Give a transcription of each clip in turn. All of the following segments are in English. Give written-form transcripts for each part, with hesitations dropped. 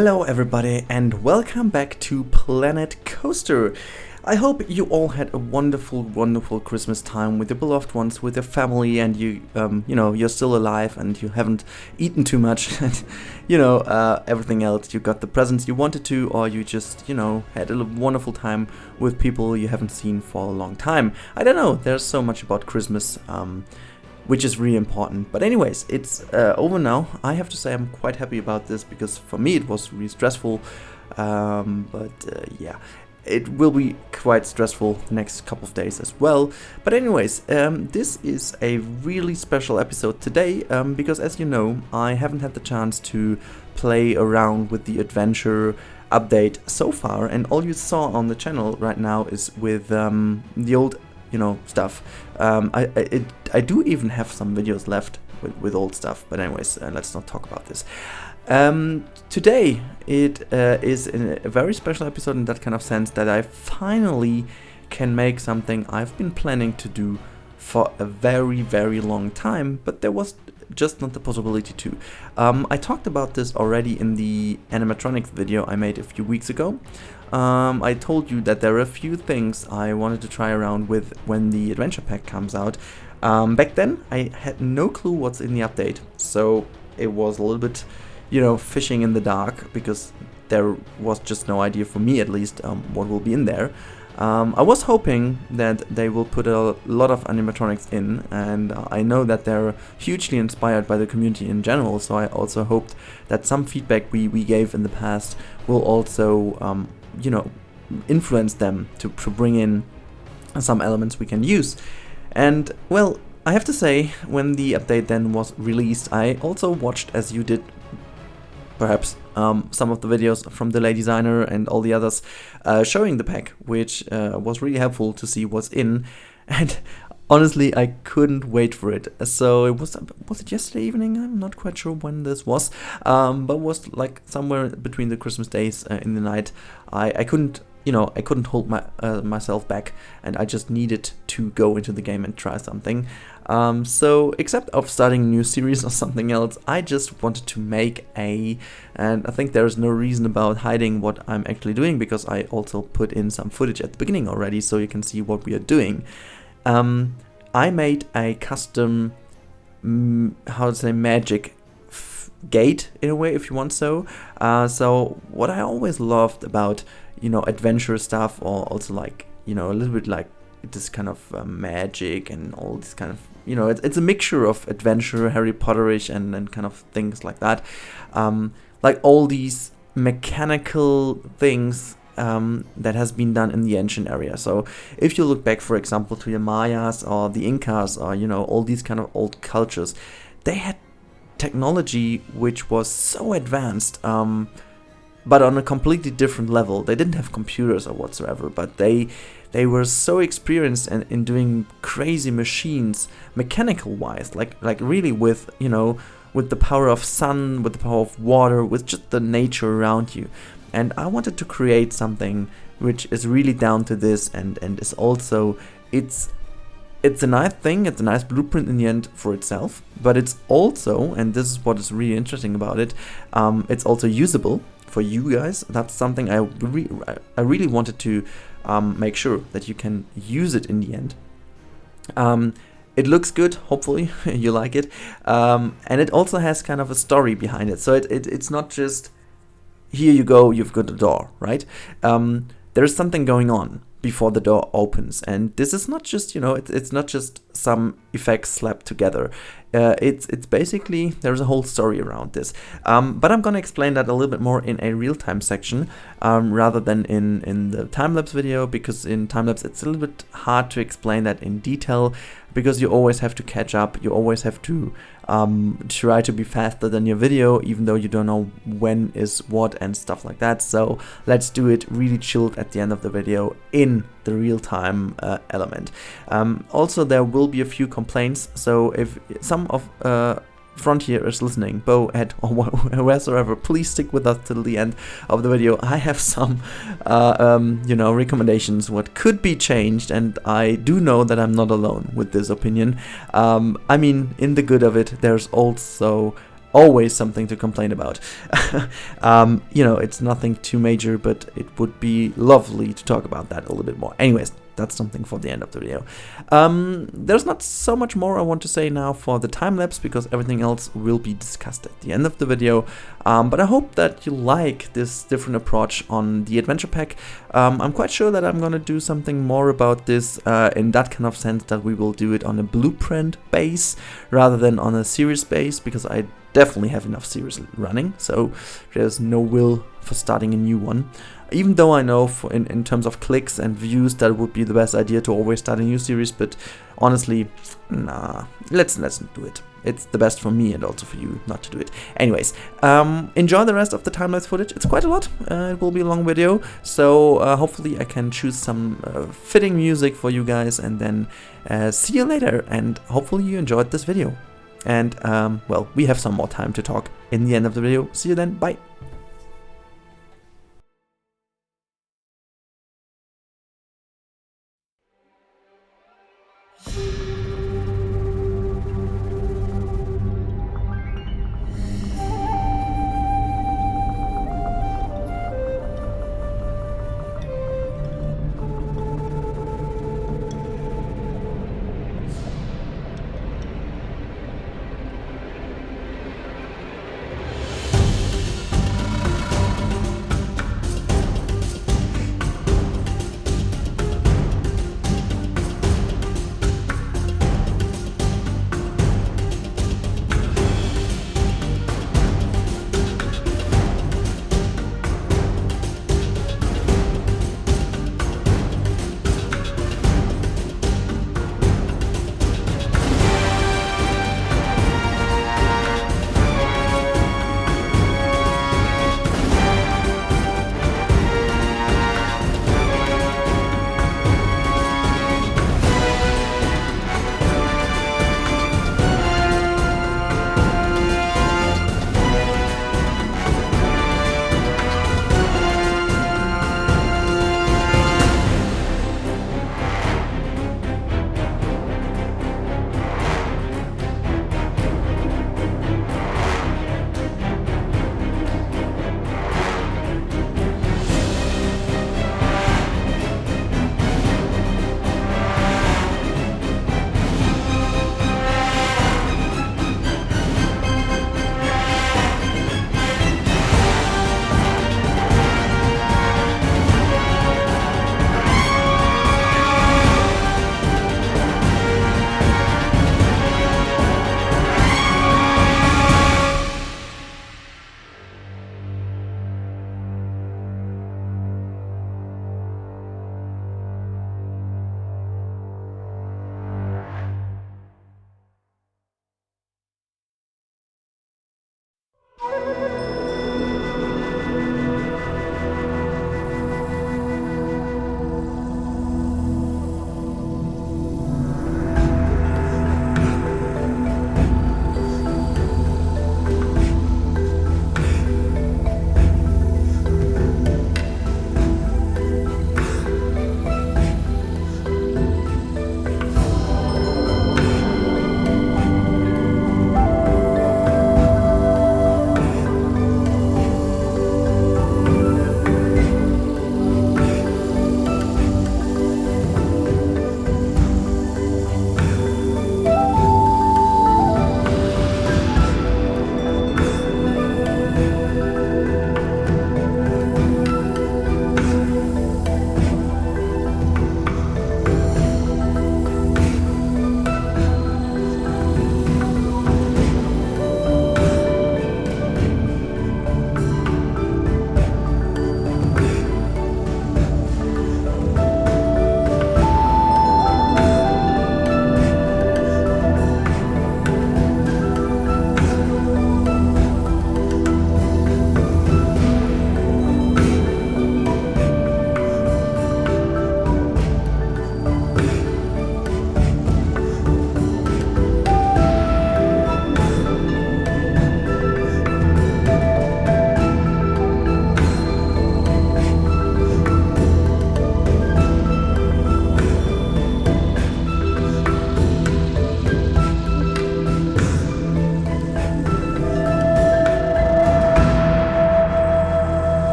Hello everybody and welcome back to Planet Coaster. I hope you all had a wonderful Christmas time with your beloved ones, with your family, and you're still alive and you haven't eaten too much and everything else. You got the presents you wanted to, or you just had a wonderful time with people you haven't seen for a long time. I don't know, there's so much about Christmas which is really important. But anyways, it's over now. I have to say I'm quite happy about this because for me it was really stressful. Yeah, it will be quite stressful the next couple of days as well. But anyways, this is a really special episode today because, as you know, I haven't had the chance to play around with the adventure update so far, and all you saw on the channel right now is with the old stuff. I do even have some videos left with old stuff, but anyways, let's not talk about this. Today it is a very special episode in that kind of sense that I finally can make something I've been planning to do for a very long time, but there was just not the possibility to. I talked about this already in the animatronics video I made a few weeks ago. I told you that there are a few things I wanted to try around with when the adventure pack comes out. Back then I had no clue what's in the update, so it was a little bit fishing in the dark because there was just no idea, for me at least, what will be in there. I was hoping that they will put a lot of animatronics in, and I know that they're hugely inspired by the community in general, so I also hoped that some feedback we gave in the past will also influence them to bring in some elements we can use. And well, I have to say, when the update then was released, I also watched, as you did perhaps, some of the videos from Delay Designer and all the others showing the pack, which was really helpful to see what's in. And honestly, I couldn't wait for it. So it was it yesterday evening? I'm not quite sure when this was, but it was like somewhere between the Christmas days in the night. I couldn't hold myself back, and I just needed to go into the game and try something. So except of starting a new series or something else, I just wanted to make and I think there's no reason about hiding what I'm actually doing, because I also put in some footage at the beginning already so you can see what we are doing. I made a custom, magic gate in a way, if you want so. So what I always loved about adventure stuff, or also like a little bit like this kind of magic and all this kind of it's a mixture of adventure, Harry Potterish, and kind of things like that. Like all these mechanical things that has been done in the ancient area. So if you look back, for example, to the Mayas or the Incas, or all these kind of old cultures, they had technology which was so advanced, but on a completely different level. They didn't have computers or whatsoever, but they were so experienced in doing crazy machines, mechanical wise, like really with with the power of sun, with the power of water, with just the nature around you. And I wanted to create something which is really down to this, and is also, it's a nice thing, it's a nice blueprint in the end for itself, but it's also, and this is what is really interesting about it, it's also usable for you guys. That's something I really wanted to make sure that you can use it in the end. It looks good, hopefully you like it, and it also has kind of a story behind it. So it's not just, here you go, you've got a door, right? There's something going on before the door opens, and this is not just it's not just some effects slapped together. It's basically, there's a whole story around this, but I'm gonna explain that a little bit more in a real-time section rather than in the time-lapse video, because in time-lapse it's a little bit hard to explain that in detail, because you always have to catch up, you always have to try to be faster than your video, even though you don't know when is what and stuff like that. So let's do it really chilled at the end of the video in the real-time element. Also, there will be a few complaints, so if some of Frontier is listening, Bo, Ed, or wheresoever, please stick with us till the end of the video. I have some recommendations what could be changed, and I do know that I'm not alone with this opinion. I mean, in the good of it, there's also always something to complain about. You know, it's nothing too major, but it would be lovely to talk about that a little bit more. Anyways, that's something for the end of the video. There's not so much more I want to say now for the time-lapse, because everything else will be discussed at the end of the video. But I hope that you like this different approach on the adventure pack. I'm quite sure that I'm gonna do something more about this in that kind of sense, that we will do it on a blueprint base rather than on a series base, because I definitely have enough series running, so there's no will for starting a new one. Even though I know in terms of clicks and views that would be the best idea to always start a new series, but honestly, nah, let's not do it. It's the best for me and also for you not to do it. Anyways, enjoy the rest of the time-lapse footage. It's quite a lot. It will be a long video, so hopefully I can choose some fitting music for you guys, and then see you later, and hopefully you enjoyed this video. And, well, we have some more time to talk in the end of the video. See you then, bye!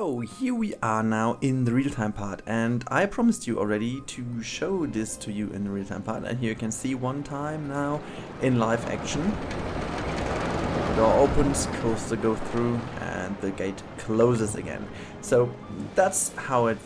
So here we are now in the real-time part, and I promised you already to show this to you in the real-time part, and here you can see one time now in live action. The door opens, coaster goes through, and the gate closes again. So that's how it,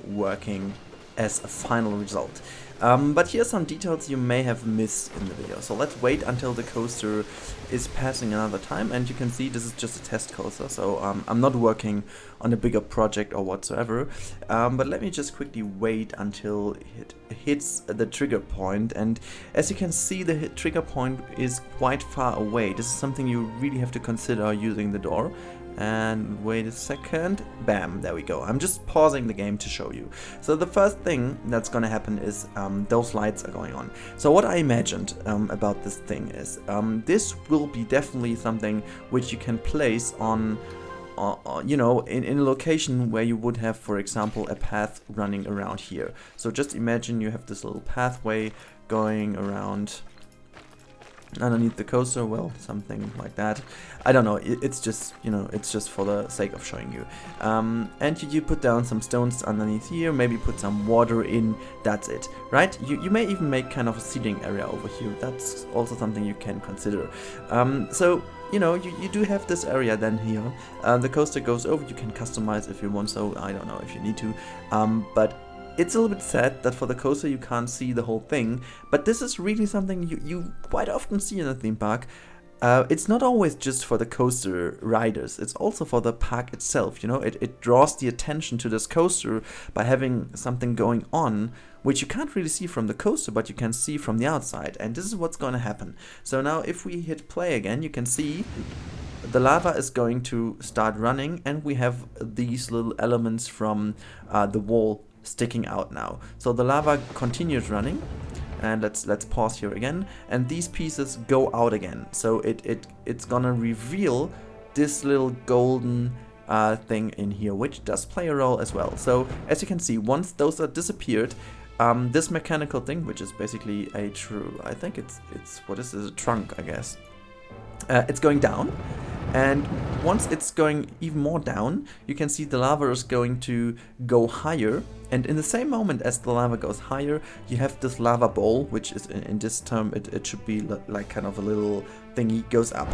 working as a final result. But here's some details you may have missed in the video. So let's wait until the coaster is passing another time, and you can see this is just a test coaster, so I'm not working on a bigger project or whatsoever. But let me just quickly wait until it hits the trigger point, and as you can see, the trigger point is quite far away. This is something you really have to consider using the door. And wait a second, bam, there we go. I'm just pausing the game to show you. So the first thing that's gonna happen is those lights are going on. So what I imagined about this thing is this will be definitely something which you can place on in a location where you would have, for example, a path running around here. So just imagine you have this little pathway going around underneath the coaster, well, something like that. I don't know, it's just, it's just for the sake of showing you. And you put down some stones underneath here, maybe put some water in, that's it, right? You may even make kind of a seating area over here, that's also something you can consider. So, you do have this area then here. The coaster goes over, you can customize if you want, so I don't know if you need to, but it's a little bit sad that for the coaster you can't see the whole thing, but this is really something you quite often see in a theme park. It's not always just for the coaster riders, it's also for the park itself, it draws the attention to this coaster by having something going on which you can't really see from the coaster, but you can see from the outside, and this is what's going to happen. So now if we hit play again, you can see the lava is going to start running, and we have these little elements from the wall sticking out now. So the lava continues running, and let's pause here again, and these pieces go out again. So it's gonna reveal this little golden thing in here, which does play a role as well. So as you can see, once those are disappeared, this mechanical thing, which is basically a I think it's what is this, a trunk, I guess. It's going down, and once it's going even more down, you can see the lava is going to go higher, and in the same moment as the lava goes higher, you have this lava bowl, which is in this term, it should be like kind of a little thingy, goes up.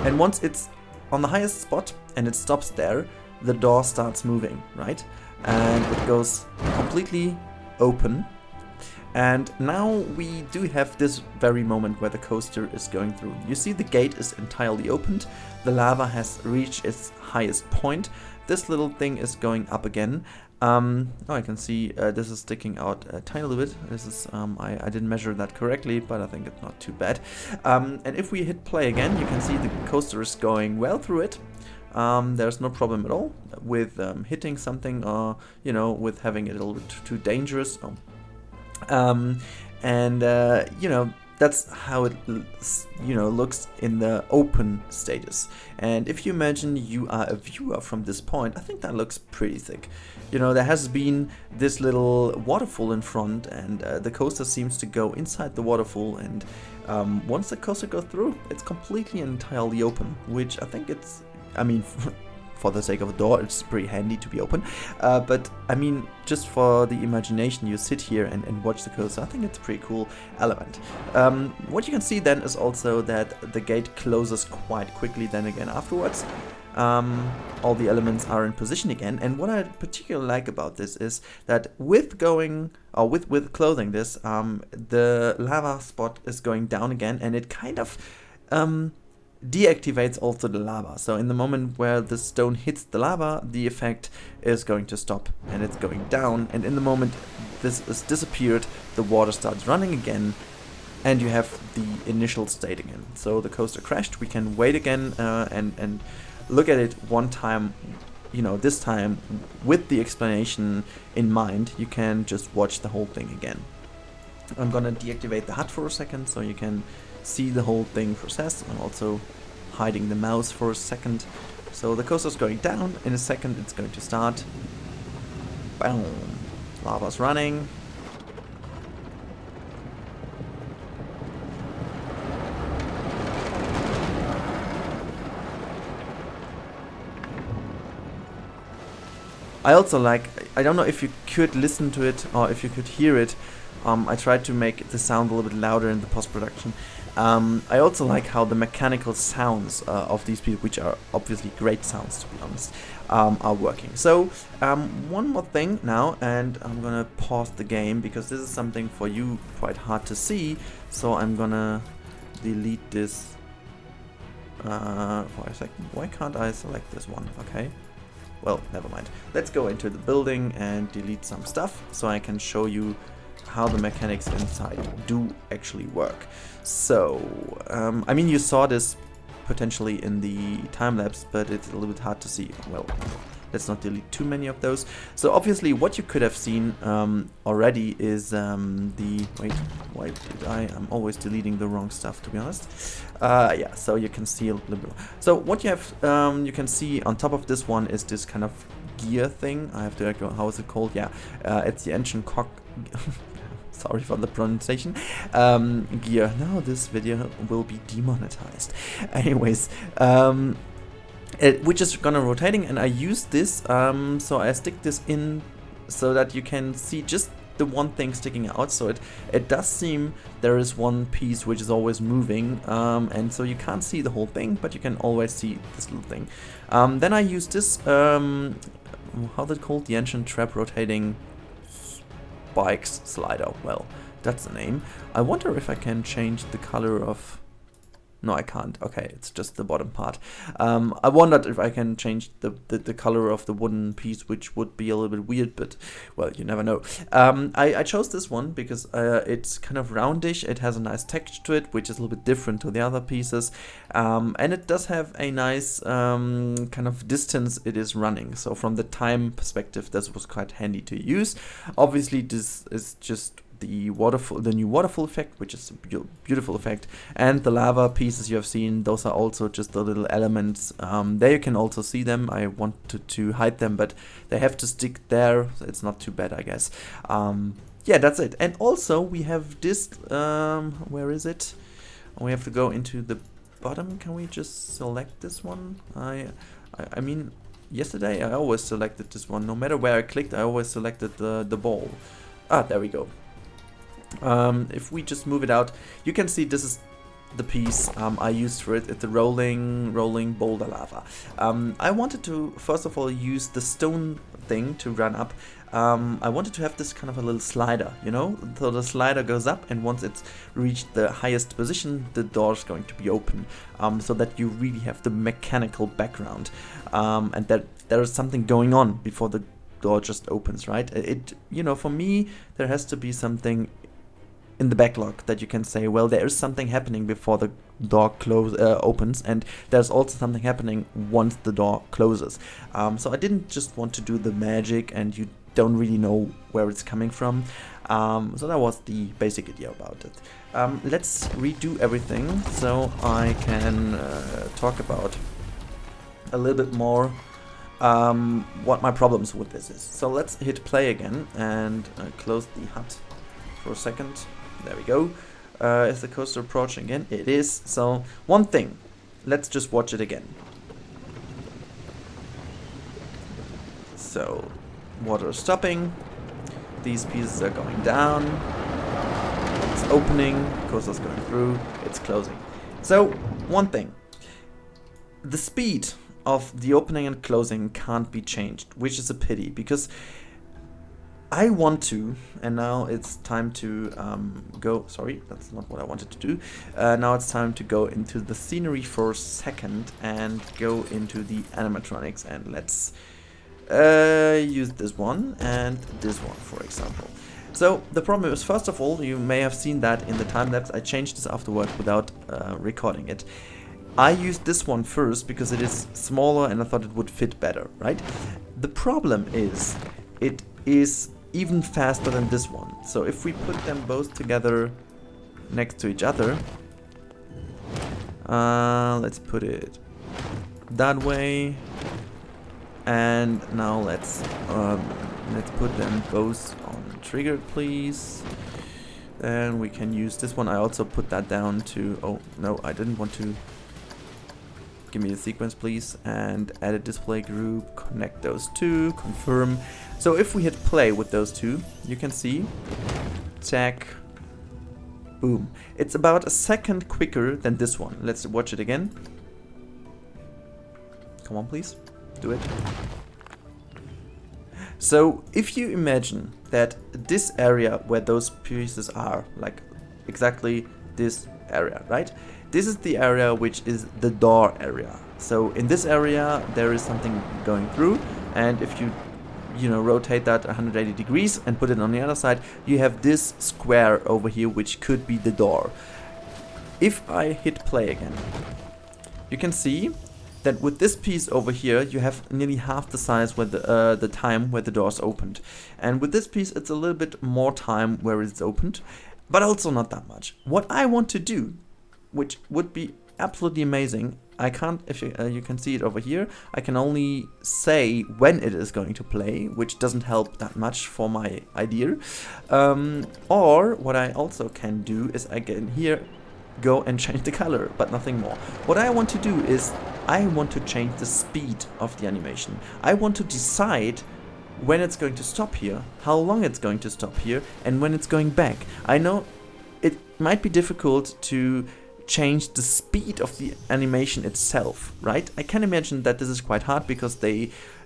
And once it's on the highest spot and it stops there, the door starts moving, right? And it goes completely open. And now we do have this very moment where the coaster is going through. You see the gate is entirely opened, the lava has reached its highest point, this little thing is going up again. I can see this is sticking out a tiny little bit. This is, I didn't measure that correctly, but I think it's not too bad. And if we hit play again, you can see the coaster is going well through it. There's no problem at all with hitting something or, with having it a little bit too dangerous. That's how it looks in the open status. And if you imagine you are a viewer from this point, I think that looks pretty thick. There has been this little waterfall in front, and the coaster seems to go inside the waterfall, and once the coaster goes through, it's completely and entirely open, which I think it's, for the sake of a door, it's pretty handy to be open. But just for the imagination, you sit here and watch the coaster, I think it's a pretty cool element. What you can see then is also that the gate closes quite quickly then again afterwards. All the elements are in position again, and what I particularly like about this is that with closing this, the lava spot is going down again, and it kind of deactivates also the lava. So in the moment where the stone hits the lava, the effect is going to stop and it's going down, and in the moment this is disappeared, the water starts running again, and you have the initial state again. So the coaster crashed, we can wait again and look at it one time, this time with the explanation in mind. You can just watch the whole thing again. I'm gonna deactivate the HUD for a second so you can see the whole thing process. I'm also hiding the mouse for a second. So the coaster's going down, in a second it's going to start. Boom! Lava's running. I also like, I don't know if you could listen to it or if you could hear it. I tried to make the sound a little bit louder in the post-production. I also like how the mechanical sounds of these people, which are obviously great sounds to be honest, are working. So one more thing now, and I'm gonna pause the game because this is something for you quite hard to see. So I'm gonna delete this for a second. Why can't I select this one? Okay. Well, never mind. Let's go into the building and delete some stuff so I can show you how the mechanics inside do actually work. So, I mean, you saw this potentially in the time-lapse, but it's a little bit hard to see. Well, let's not delete too many of those. So obviously what you could have seen already is wait, why did I'm always deleting the wrong stuff, to be honest. Yeah, so you can see a little bit. So what you have, you can see on top of this one is this kind of gear thing. I have to echo, how is it called? Yeah, it's the ancient cock. Sorry for the pronunciation. Gear. Now this video will be demonetized. Anyways, which is gonna rotating, and I use this, so I stick this in so that you can see just the one thing sticking out. So it does seem there is one piece which is always moving, and so you can't see the whole thing, but you can always see this little thing. Then I use this, how's it called? The ancient trap rotating spikes slider. Well, that's the name. I wonder if I can change the color of... No, I can't. Okay, it's just the bottom part. I wondered if I can change the color of the wooden piece, which would be a little bit weird, but, well, you never know. I chose this one because it's kind of roundish. It has a nice texture to it, which is a little bit different to the other pieces. And it does have a nice kind of distance it is running. So from the time perspective, this was quite handy to use. Obviously, this is just the new waterfall effect, which is a beautiful effect, and the lava pieces you have seen, those are also just the little elements. There you can also see them. I wanted to hide them, but they have to stick there, so it's not too bad, I guess. Yeah, that's it. And also we have this, where is it? We have to go into the bottom. Can we just select this one? I mean, yesterday I always selected this one. No matter where I clicked, I always selected the ball. Ah, there we go. If we just move it out, you can see this is the piece I used for it. It's the rolling boulder lava. I wanted to first of all use the stone thing to run up. I wanted to have this kind of a little slider, you know, so the slider goes up, and once it's reached the highest position, the door is going to be open, so that you really have the mechanical background, and that there is something going on before the door just opens, right? You know, for me, there has to be something in the backlog that you can say, well, there is something happening before the door opens, and there's also something happening once the door closes. So I didn't just want to do the magic and you don't really know where it's coming from. So that was the basic idea about it. Let's redo everything so I can talk about a little bit more what my problems with this is. So let's hit play again and close the hut for a second. There we go. Is the coaster approaching again? It is. So one thing, let's just watch it again. So water is stopping, these pieces are going down, it's opening, coaster's going through, it's closing. So one thing, the speed of the opening and closing can't be changed, which is a pity, because I want to, and now it's time to go, sorry, that's not what I wanted to do. Now it's time to go into the scenery for a second and go into the animatronics, and let's use this one and this one, for example. So the problem is, first of all, you may have seen that in the time-lapse, I changed this afterwards without recording it. I used this one first because it is smaller and I thought it would fit better, right? The problem is, it is even faster than this one. So if we put them both together next to each other, let's put it that way, and now let's put them both on trigger, please. And we can use this one. I also put that down to, oh no, I didn't want to give me the sequence please, and edit display group, connect those two, confirm. So if we hit play with those two, you can see, tag, boom. It's about a second quicker than this one. Let's watch it again. Come on please, do it. So if you imagine that this area where those pieces are, like exactly this area, right? This is the area which is the door area. So in this area there is something going through, and if you know, rotate that 180 degrees and put it on the other side, you have this square over here which could be the door. If I hit play again, you can see that with this piece over here you have nearly half the size where the time where the doors opened, and with this piece it's a little bit more time where it's opened, but also not that much. What I want to do, which would be absolutely amazing, I can't, if you can see it over here, I can only say when it is going to play, which doesn't help that much for my idea. Or what I also can do is I can here go and change the color, but nothing more. What I want to do is I want to change the speed of the animation. I want to decide when it's going to stop here, how long it's going to stop here, and when it's going back. I know it might be difficult to change the speed of the animation itself, right? I can imagine that this is quite hard because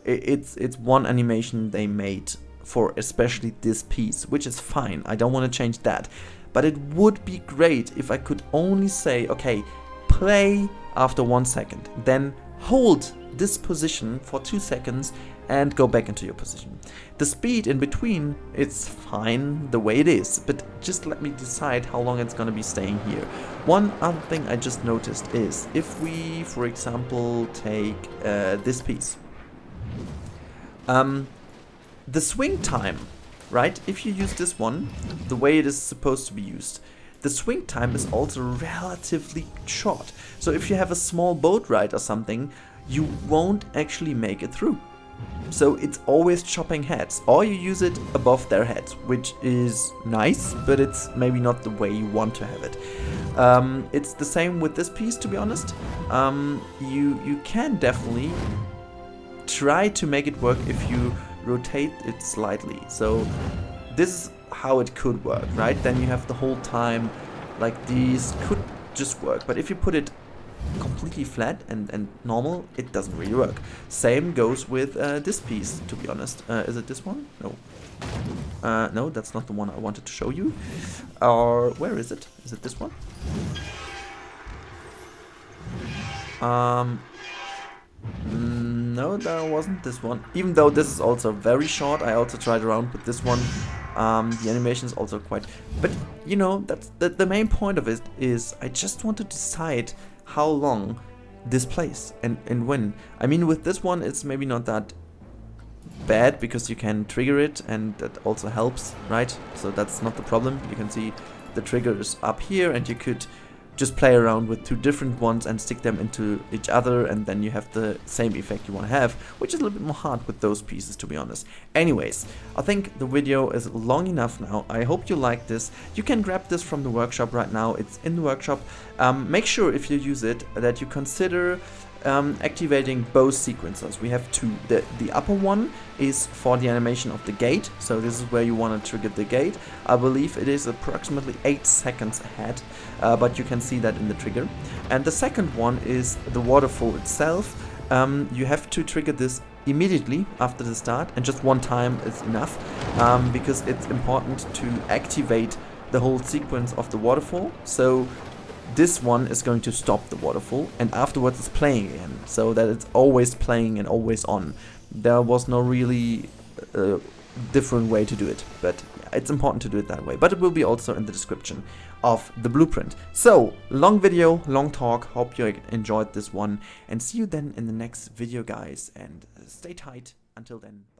it's one animation they made for especially this piece, which is fine. I don't want to change that. But it would be great if I could only say, okay, play after 1 second, then hold this position for 2 seconds and go back into your position. The speed in between, it's fine the way it is, but just let me decide how long it's gonna be staying here. One other thing I just noticed is, if we, for example, take this piece, the swing time, right? If you use this one, the way it is supposed to be used, the swing time is also relatively short. So if you have a small boat ride or something, you won't actually make it through. So it's always chopping heads, or you use it above their heads, which is nice, but it's maybe not the way you want to have it. It's the same with this piece, to be honest. You can definitely try to make it work if you rotate it slightly. So this is how it could work, right? Then you have the whole time, like these could just work, but if you put it completely flat and normal, it doesn't really work. Same goes with this piece, to be honest. Is it this one? No. No, that's not the one I wanted to show you. Or where is it? Is it this one? No, that wasn't this one. Even though this is also very short, I also tried around with this one. The animation is also quite... But, you know, that's the main point of it is I just want to decide how long this plays and when. I mean, with this one, it's maybe not that bad because you can trigger it, and that also helps, right? So that's not the problem. You can see the triggers up here, and you could just play around with two different ones and stick them into each other, and then you have the same effect you want to have, which is a little bit more hard with those pieces, to be honest. Anyways, I think the video is long enough now. I hope you like this. You can grab this from the workshop right now. It's in the workshop. Make sure if you use it that you consider activating both sequencers. We have two. The upper one is for the animation of the gate, so this is where you want to trigger the gate. I believe it is approximately 8 seconds ahead, but you can see that in the trigger. And the second one is the waterfall itself. You have to trigger this immediately after the start, and just one time is enough, because it's important to activate the whole sequence of the waterfall. So this one is going to stop the waterfall, and afterwards it's playing again, so that it's always playing and always on. There was no really different way to do it, but it's important to do it that way. But it will be also in the description of the blueprint. So, long video, long talk. Hope you enjoyed this one, and see you then in the next video, guys, and stay tight. Until then, bye.